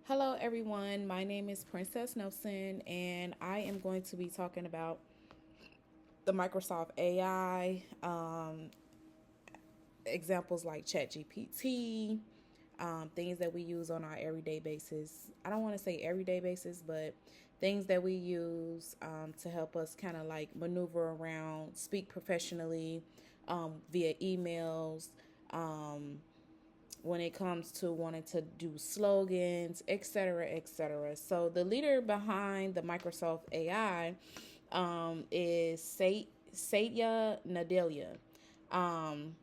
Hello, everyone. My name is Princess Nelson, and I am going to be talking about the Microsoft AI, examples like ChatGPT, things that we use on our everyday basis. I don't want to say everyday basis, but things that we use to help us kind of like maneuver around, speak professionally via emails. When it comes to wanting to do slogans, etc., etc. So the leader behind the Microsoft AI is Satya Nadella. Um,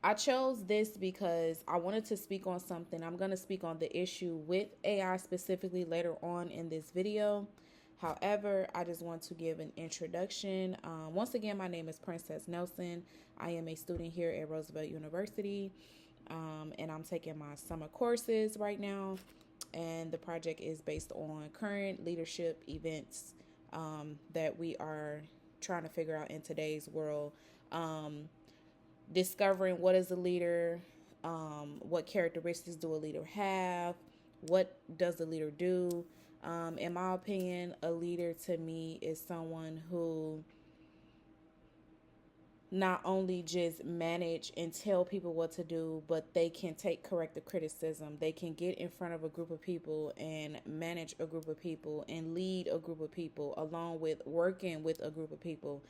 I chose this because I wanted to speak on something. I'm going to speak on the issue with AI specifically later on in this video. However, I just want to give an introduction. Once again, my name is Princess Nelson. I am a student here at Roosevelt University, and I'm taking my summer courses right now. And the project is based on current leadership events that we are trying to figure out in today's world. Discovering what is a leader, what characteristics do a leader have, what does the leader do. In my opinion, a leader to me is someone who not only just manage and tell people what to do, but they can take corrective criticism. They can get in front of a group of people and manage a group of people and lead a group of people along with working with a group of people.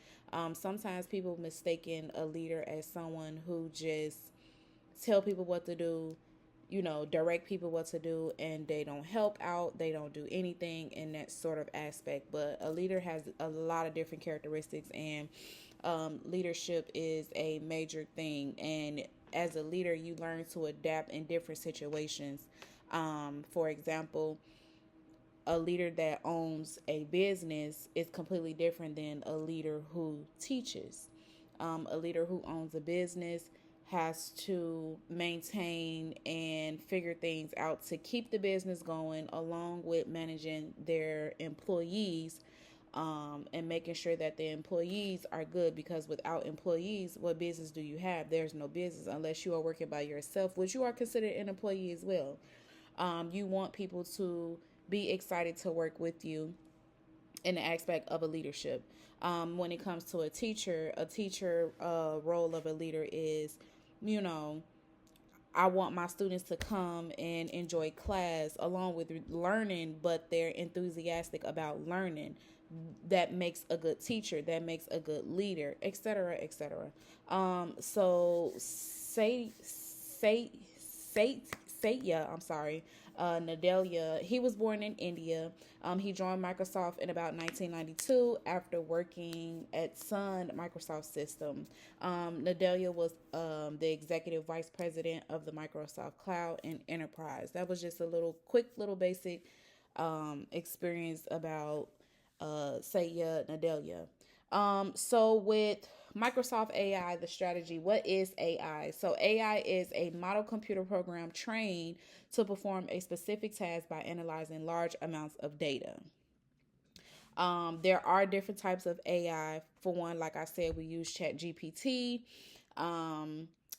Sometimes people mistaken a leader as someone who just tell people what to do, direct people what to do, and they don't help out, they don't do anything in that sort of aspect. But a leader has a lot of different characteristics, and leadership is a major thing. And as a leader, you learn to adapt in different situations. For example, a leader that owns a business is completely different than a leader who teaches. A leader who owns a business has to maintain and figure things out to keep the business going, along with managing their employees, and making sure that the employees are good. Because without employees, what business do you have? There's no business unless you are working by yourself, which you are considered an employee as well. You want people to be excited to work with you in the aspect of a leadership. When it comes to a teacher role of a leader is, you know, I want my students to come and enjoy class along with learning, but they're enthusiastic about learning. That makes a good teacher. That makes a good leader, etc., etc. So say Satya, I'm sorry, Nadella. He was born in India. He joined Microsoft in about 1992 after working at Sun Microsoft System. Nadella was the executive vice president of the Microsoft Cloud and Enterprise. That was just a quick little basic experience about Satya Nadella. So with Microsoft AI, the strategy, what is AI? So AI is a model computer program trained to perform a specific task by analyzing large amounts of data. There are different types of AI. For one, like I said, we use Chat GPT,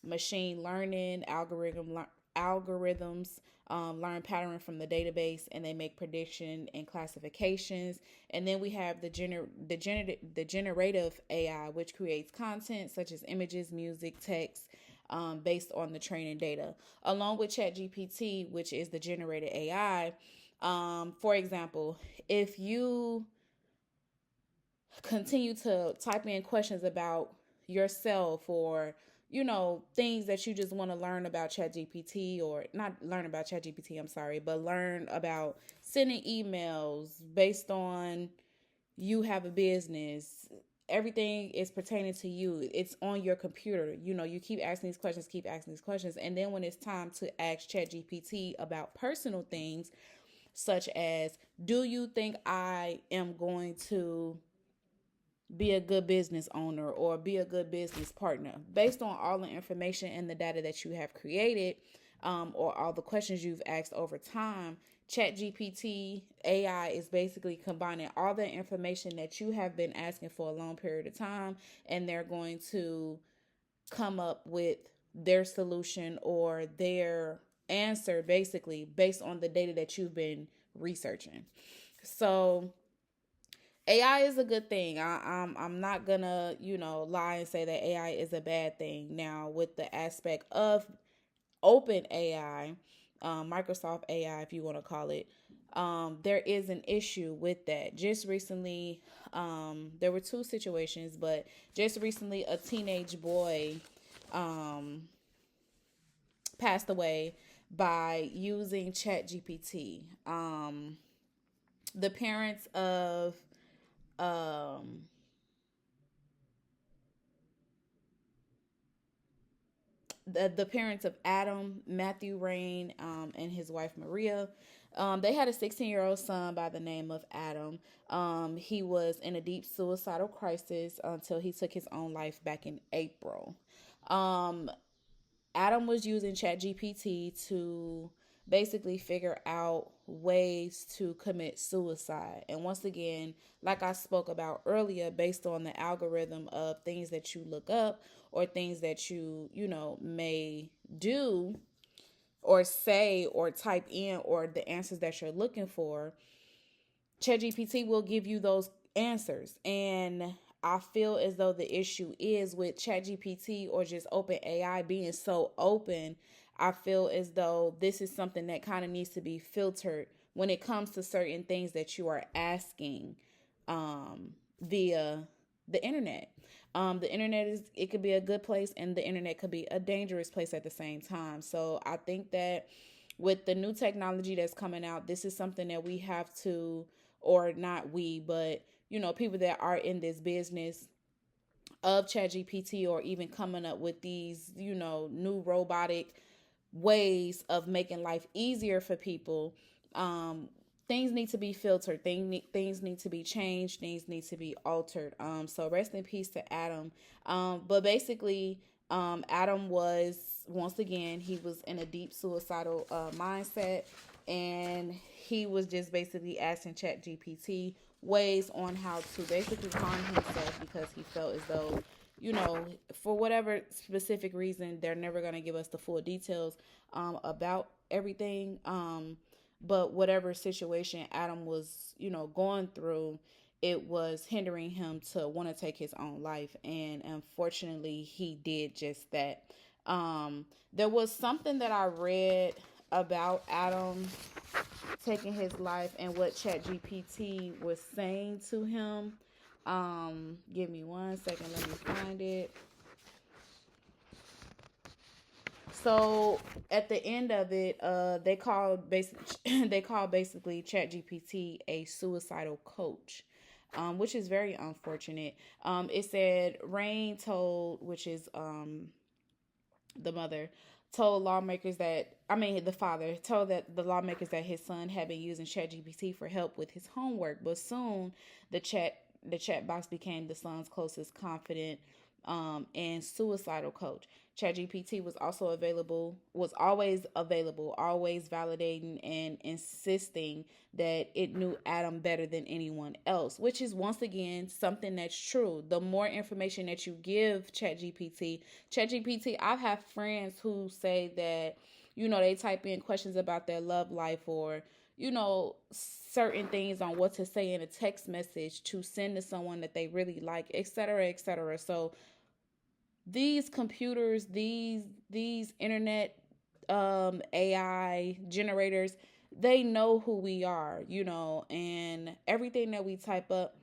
machine learning, algorithms learn pattern from the database, and they make prediction and classifications. And then we have the generative AI, which creates content such as images, music, text, based on the training data, along with ChatGPT, which is the generated AI. For example, if you continue to type in questions about yourself, or things that you just want to learn about ChatGPT, or not learn about ChatGPT, I'm sorry, but learn about sending emails based on you have a business. Everything is pertaining to you. It's on your computer. You keep asking these questions, and then when it's time to ask ChatGPT about personal things, such as, do you think I am going to be a good business owner or be a good business partner? Based on all the information and the data that you have created, or all the questions you've asked over time, ChatGPT AI is basically combining all the information that you have been asking for a long period of time, and they're going to come up with their solution or their answer basically based on the data that you've been researching. So AI is a good thing. I'm not gonna lie and say that AI is a bad thing. Now with the aspect of Open AI, Microsoft AI, if you want to call it, there is an issue with that. Just recently, there were two situations, but just recently, a teenage boy um, passed away by using ChatGPT. The parents of um, the parents of Adam, Matthew Rain, and his wife Maria. They had a 16-year-old son by the name of Adam. He was in a deep suicidal crisis until he took his own life back in April. Um, Adam was using ChatGPT to basically figure out ways to commit suicide. And once again, like I spoke about earlier, based on the algorithm of things that you look up or things that may do or say or type in or the answers that you're looking for, ChatGPT will give you those answers. And I feel as though the issue is with ChatGPT or just open AI being so open. I feel as though this is something that kind of needs to be filtered when it comes to certain things that you are asking via the internet. The internet it could be a good place and the internet could be a dangerous place at the same time. So I think that with the new technology that's coming out, this is something that we have to, or not we, but people that are in this business of ChatGPT or even coming up with these, new robotic ways of making life easier for people. Things need to be filtered. Things need to be changed. Things need to be altered. So rest in peace to Adam. But basically, Adam was, once again, he was in a deep suicidal mindset, and he was just basically asking ChatGPT ways on how to basically harm himself because he felt as though, for whatever specific reason, they're never going to give us the full details about everything. But whatever situation Adam was, going through, it was hindering him to want to take his own life. And unfortunately, he did just that. There was something that I read about Adam taking his life and what ChatGPT was saying to him. Give me 1 second, let me find it. So at the end of it, they called basically ChatGPT a suicidal coach, which is very unfortunate. It said Rain told, which is the mother, told lawmakers that the father told that the lawmakers that his son had been using ChatGPT for help with his homework, but soon the chat box became the son's closest confidant and suicidal coach. ChatGPT was always available, always validating and insisting that it knew Adam better than anyone else, which is once again something that's true. The more information that you give ChatGPT, I've had friends who say that, they type in questions about their love life or, certain things on what to say in a text message to send to someone that they really like, etc., etc. So these computers, these internet AI generators, they know who we are, and everything that we type up,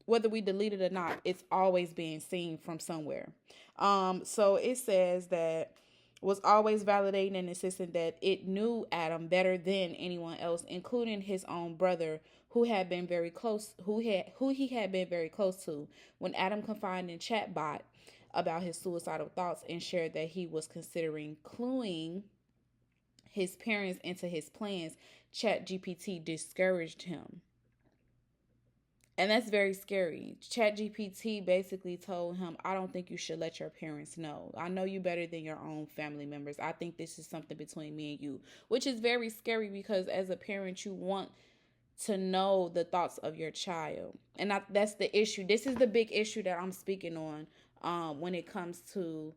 whether we delete it or not, it's always being seen from somewhere. So it says that was always validating and insisting that it knew Adam better than anyone else, including his own brother, who he had been very close to. When Adam confided in Chatbot about his suicidal thoughts and shared that he was considering cluing his parents into his plans, ChatGPT discouraged him. And that's very scary. ChatGPT basically told him, I don't think you should let your parents know. I know you better than your own family members. I think this is something between me and you, which is very scary because as a parent, you want to know the thoughts of your child. And that's the issue. This is the big issue that I'm speaking on when it comes to,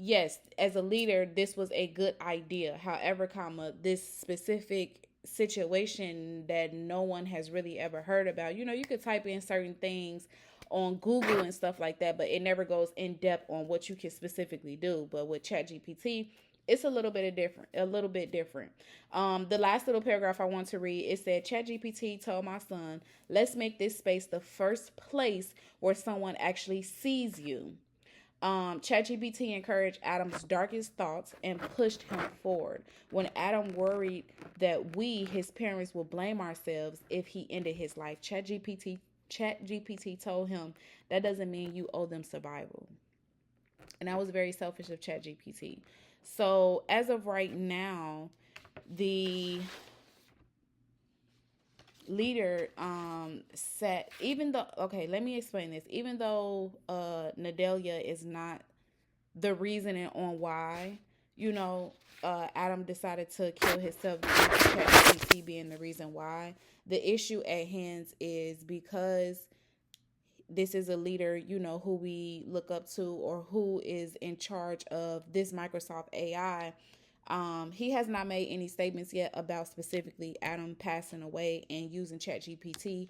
yes, as a leader, this was a good idea. However, comma, this specific situation that no one has really ever heard about. You know, you could type in certain things on Google and stuff like that, but it never goes in depth on what you can specifically do. But with ChatGPT, it's a little bit of different, a little bit different. The last little paragraph I want to read, it said, ChatGPT told my son, let's make this space the first place where someone actually sees you. ChatGPT encouraged Adam's darkest thoughts and pushed him forward. When Adam worried that we, his parents, would blame ourselves if he ended his life, ChatGPT told him that doesn't mean you owe them survival. And that was very selfish of ChatGPT. So as of right now, the leader said, even though, okay, let me explain this, even though Nadelia is not the reasoning on why, you know, Adam decided to kill himself, due to ChatGPT being the reason why. The issue at hand is because this is a leader, you know, who we look up to or who is in charge of this Microsoft AI. He has not made any statements yet about specifically Adam passing away and using ChatGPT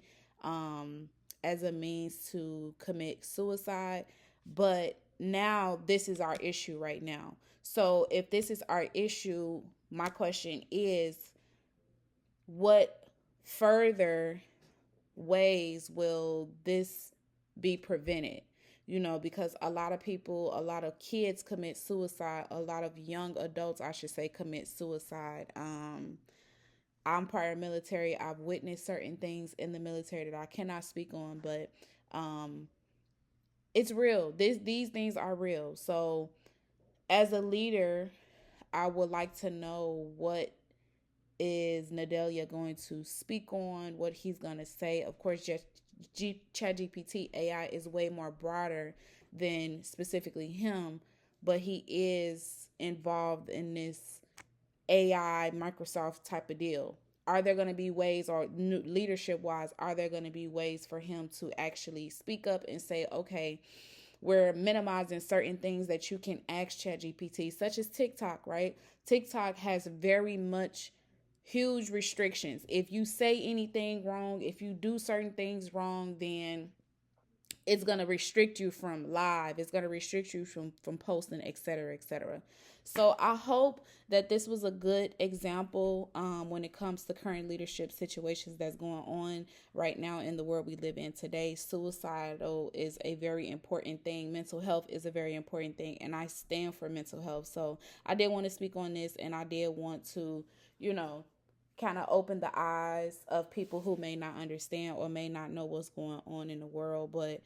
as a means to commit suicide. But now this is our issue right now. So if this is our issue, my question is, what further ways will this be prevented? You know, because a lot of people, a lot of kids commit suicide, a lot of young adults, I should say, commit suicide. I'm prior military. I've witnessed certain things in the military that I cannot speak on, but um, it's real. These things are real. So, as a leader, I would like to know what is Nadelia going to speak on, what he's going to say. Of course, just ChatGPT AI is way more broader than specifically him, but he is involved in this AI Microsoft type of deal. Are there going to be ways, or leadership wise, are there going to be ways for him to actually speak up and say, okay, we're minimizing certain things that you can ask ChatGPT, such as TikTok, right? TikTok has very much huge restrictions. If you say anything wrong, if you do certain things wrong, then it's going to restrict you from live, it's going to restrict you from posting, etc., etc. So I hope that this was a good example when it comes to current leadership situations that's going on right now in the world we live in today. Suicidal is a very important thing. Mental health is a very important thing, and I stand for mental health. So I did want to speak on this, and I did want to, you know, kind of open the eyes of people who may not understand or may not know what's going on in the world. But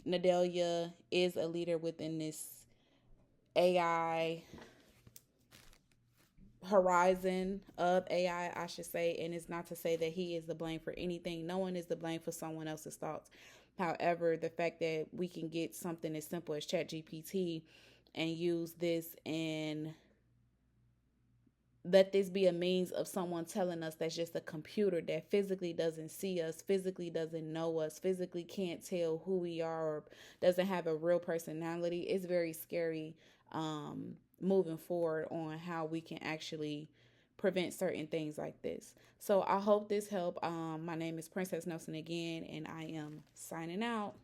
Nadelia is a leader within this AI horizon of AI, I should say. And it's not to say that he is the blame for anything. No one is the blame for someone else's thoughts. However, the fact that we can get something as simple as ChatGPT and use this and let this be a means of someone telling us that's just a computer that physically doesn't see us, physically doesn't know us, physically can't tell who we are, or doesn't have a real personality. It's very scary moving forward on how we can actually prevent certain things like this. So I hope this helped. My name is Princess Nelson again, and I am signing out.